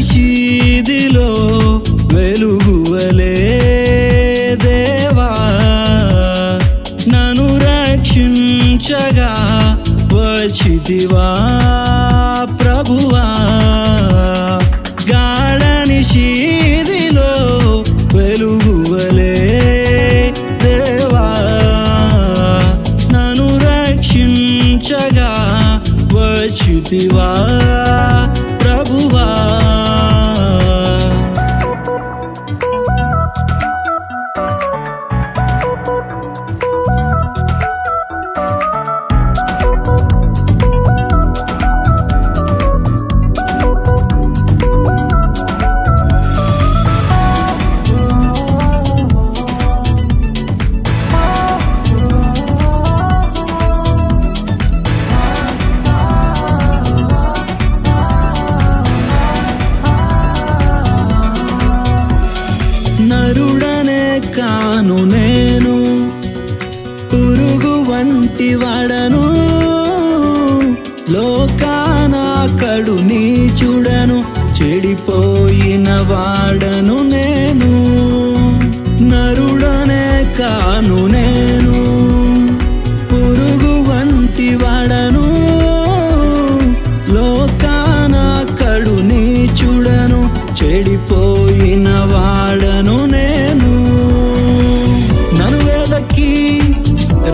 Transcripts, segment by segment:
చీదిలో వెలుగువలే దేవా నన్ను రక్షించగా వచ్చితివా ప్రభువా. గాఢని చీదిలో వెలుగువలే దేవా నన్ను రక్షించగా వచ్చితివా ప్రభువా. నరుడనే కాను నేను, పురుగు వంటి వాడను, లోకాన కడు నీచుడను, చెడిపోయిన వాడను నేను. నరుడనే కాను నేను, పురుగు వంటి వాడను, లోకాన కడు నీచుడను, చెడిపోయిన వాడను నేను. నన్ను వెదకి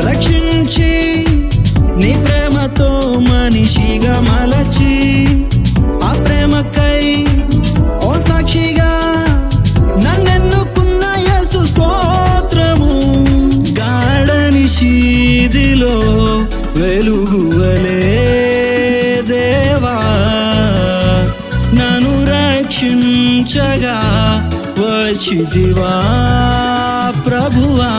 రక్షించి నీ ప్రేమతో మనిషిగా మలచి, ఆ ప్రేమకై ఓ సాక్షిగా నన్నెన్నుకున్న యేసు స్తోత్రము. గాఢని చీదిలో వెలుగువలే దేవా నన్ను రక్షించగా వచ్చితివా ప్రభువా.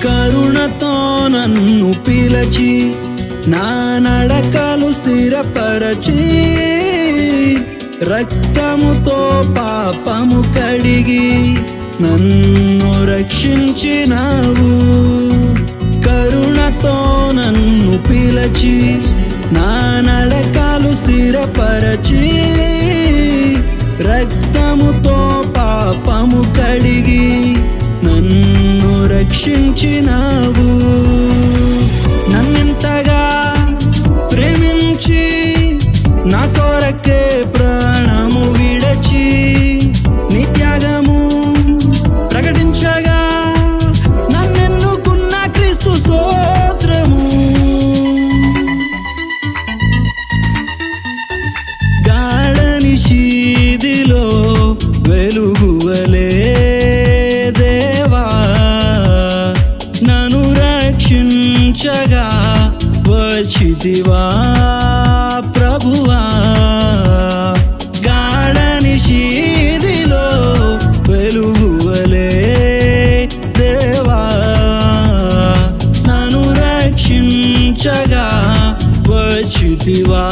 కరుణతో నన్ను పిలచి నా నడకలు స్థిరపరచి, రక్తముతో పాపము కడిగి నన్ను రక్షించినావు. కరుణతో నన్ను పిలచి నా నడకలు స్థిరపరచి, రక్తముతో పాపము కడిగి నన్ను రక్షించినావు. నన్నింతగా ప్రేమించి నా కొరకే ప్రాణము విడచి, నీ త్యాగము ప్రకటించగా నన్నెన్నుకున్న క్రీస్తు స్తోత్రము. గాఢని చీదిలో వెలుగువలే దేవా నన్ను రక్షించగా వచ్చితివా ప్రభువా. గాఢని చీదిలో వెలుగువలే దేవా నన్ను రక్షించగా వచ్చితివా